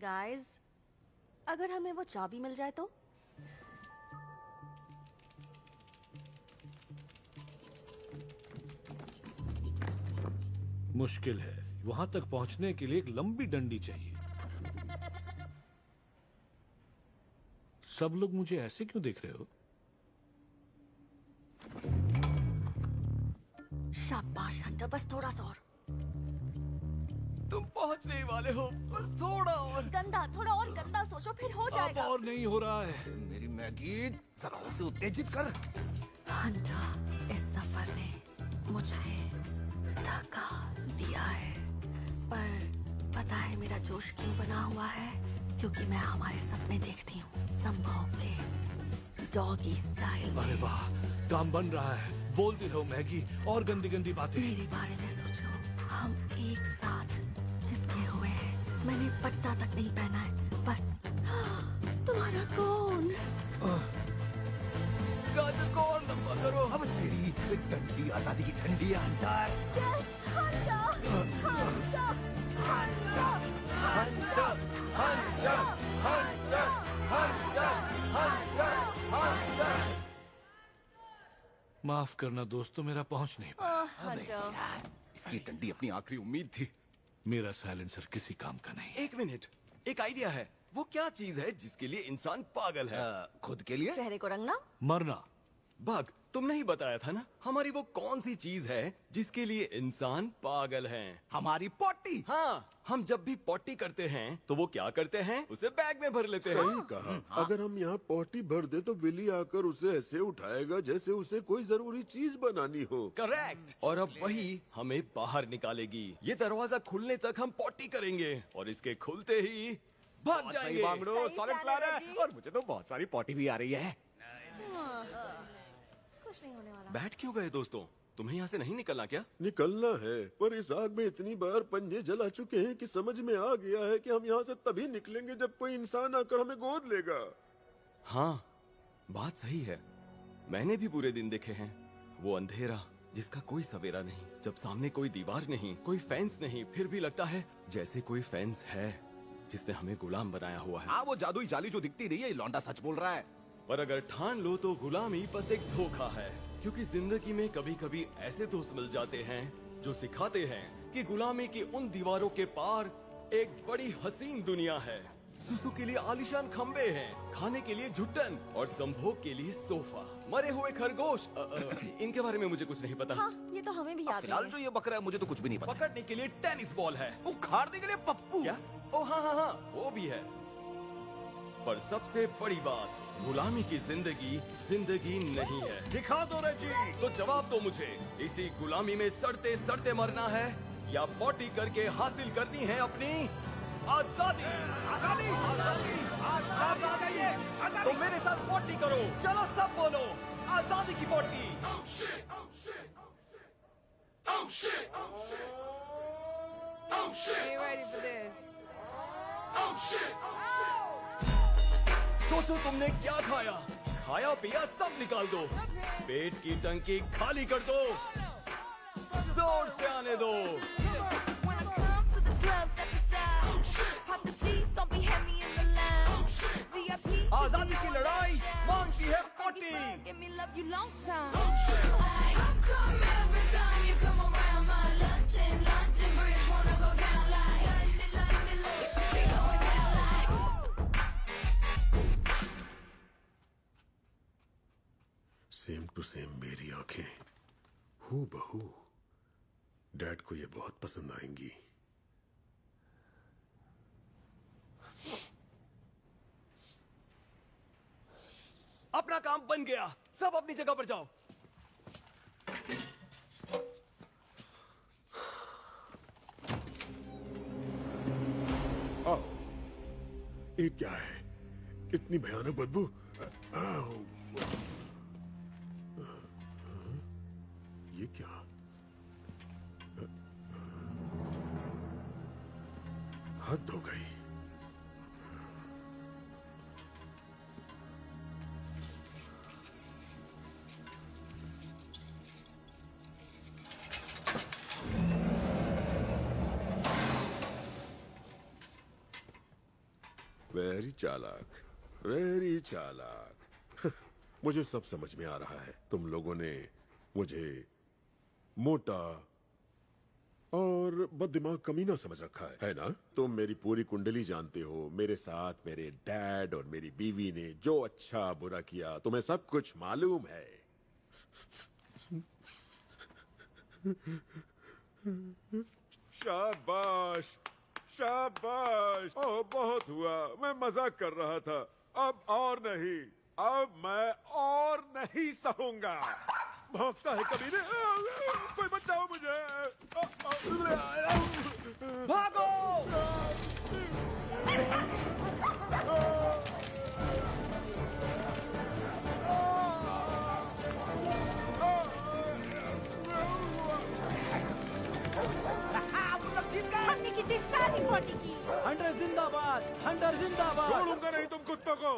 Guys, अगर हमें वो चाबी मिल जाए तो? मुश्किल है, वहां तक पहुंचने के लिए एक लंबी डंडी चाहिए। सब लोग मुझे ऐसे क्यों देख रहे हो? शाबाश हंटर, बस थोड़ा सा और। तुम पहुंचने ही वाले हो, बस थोड़ा और। गंदा, थोड़ा और गंदा सोचो, फिर हो अब जाएगा। और नहीं हो रहा है। मेरी मैगी जरा उसे उत्तेजित कर। हंटर, इस सफर ने मुझे धक्का दिया है, पर पता है मेरा जोश क्यों बना हुआ है? क्योंकि मैं हमारे सपने देखती हूँ, संभव के डॉगी स्टाइल। अरे वाह, काम बन रहा है। बोलती रहो मैगी, और गंदी गंदी बातें। मेरे बारे में सोचो, हम एक साथ चिपके हुए हैं। मैंने पट्टा तक नहीं पहना है, बस। तुम्हारा कौन? गाजर को और लंबा करो। अब तेरी डंडी आजादी की झंडी है Hunter. Yes, Hunter, Hunter, Hunter, Hunter, Hunter, Hunter, Hunter, Hunter, Hunter. माफ करना दोस्तों, मेरा पहुंच नहीं पाया। हंटर। इसकी डंडी अपनी आखिरी उम्मीद थी। मेरा साइलेंसर किसी काम का नहीं। एक मिनट, एक आइडिया है। वो क्या चीज है जिसके लिए इंसान पागल है? खुद के लिए? चेहरे को रंगना? मरना। बग, तुमने ही बताया था ना, हमारी वो कौन सी चीज है जिसके लिए इंसान पागल है? हमारी पोटी। हाँ, हम जब भी पॉटी करते हैं तो वो क्या करते हैं? उसे बैग में भर लेते हैं। सही कहा। अगर हम यहाँ पोटी भर दे तो विली आकर उसे ऐसे उठाएगा जैसे उसे कोई जरूरी चीज बनानी हो। करेक्ट। और अब वही हमें बाहर निकालेगी। ये दरवाजा खुलने तक हम पॉटी करेंगे और इसके खुलते ही भाग जाएंगे। बांगड़ो, सही सॉलिड प्लान प्लान है है। जी। और मुझे तो बहुत सारी पोटी भी आ रही है। कुछ नहीं होने वाला। बैठ क्यों गए दोस्तों? तुम्हें यहाँ से नहीं निकलना क्या? निकलना है, पर इस आग में इतनी बार पंजे जला चुके हैं कि समझ में आ गया है कि हम यहाँ से तभी निकलेंगे जब कोई इंसान आकर हमें गोद लेगा। हाँ, बात सही है। मैंने भी बुरे दिन देखे हैं। वो अंधेरा जिसका कोई सवेरा नहीं, जब सामने कोई दीवार नहीं, कोई फेंस नहीं, फिर भी लगता है जैसे कोई फेंस है जिसने हमें गुलाम बनाया हुआ है। हाँ, वो जादुई जाली जो दिखती नहीं है, ये लौंडा सच बोल रहा है। पर अगर ठान लो तो गुलामी बस एक धोखा है, क्योंकि जिंदगी में कभी कभी ऐसे दोस्त मिल जाते हैं जो सिखाते हैं कि गुलामी की उन दीवारों के पार एक बड़ी हसीन दुनिया है। सुसु के लिए आलीशान खंबे हैं, खाने के लिए झुट्टन और संभोग के लिए सोफा, मरे हुए खरगोश। इनके बारे में मुझे कुछ नहीं पता। हाँ, ये तो हमें भी याद फिलहाल नहीं जो है। ये बकरा है मुझे तो कुछ भी नहीं पता। पकड़ने के लिए टेनिस बॉल है। उखाड़ने के लिए पप्पू। क्या? ओ हाँ हाँ हाँ, वो भी है। पर सबसे बड़ी बात, गुलामी की जिंदगी नहीं है। दिखा दो रेजी। तो जवाब दो मुझे, इसी गुलामी में सड़ते सड़ते मरना है या पॉटी करके हासिल करनी है अपनी आजादी? आजादी, आजादी, आजादी। तो मेरे साथ पॉटी करो। चलो सब बोलो, आजादी की potty. Get ready for this. सोचो तुमने क्या खाया, खाया पिया सब निकाल दो, पेट की टंकी खाली कर दो, जोर से आने दो। When I come to the club, step aside. Pop the seats, don't be heavy in the line. VIP, आजादी की लड़ाई मांगती है potty. give me love you long time. How come every time you come around my London Bridge wanna go down like London, be going down like. Same to same मेरी आंखें, हूँ बहू। Dad को ये बहुत पसंद आएंगी। अपना काम बन गया, सब अपनी जगह पर जाओ। आओ, ये क्या है? इतनी भयानक बदबू। आओ। ये क्या? हद हो गई। वेरी चालाक, वेरी चालाक। मुझे सब समझ में आ रहा है। तुम लोगों ने मुझे मोटा और बददिमाग कमीना समझ रखा है ना? तुम मेरी पूरी कुंडली जानते हो। मेरे साथ मेरे डैड और मेरी बीवी ने जो अच्छा बुरा किया, तुम्हें सब कुछ मालूम है। शाबाश, शाबाश। ओह, बहुत हुआ। मैं मजाक कर रहा था। अब और नहीं, अब मैं और नहीं सहूंगा। भौंकता है कमीने। कोई बचाओ मुझे। भागो! हमने कितनी सारी पार्टी की। हंटर जिंदाबाद, हंटर जिंदाबाद। छोड़ूंगा नहीं तुम कुत्तों को।